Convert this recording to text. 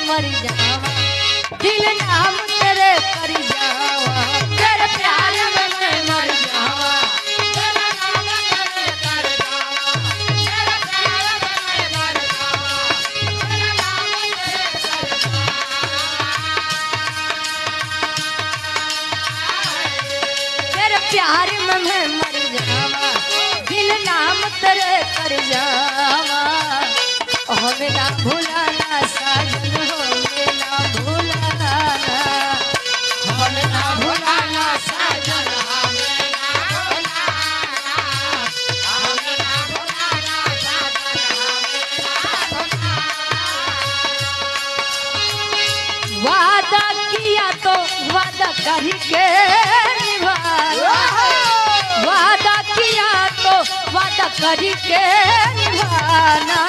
मर जावा दिल नाम तेरे कर जावा तेरे प्यार में मैं मर जावा तेरा नाम तेरे कर जावा तेरे प्यार में मैं मर जावा तेरा नाम तेरे कर जावा तेरे प्यार में मैं मर जावा दिल नाम तेरे कर जावा हमें ना भुलाना साजन हमें ना भुलाना हमें ना भुलाना साजन हमें ना भुलाना हमें ना भुलाना साजन हमें ना भुलाना वादा किया तो वादा करके निभाना वादा किया तो वादा करके निभाना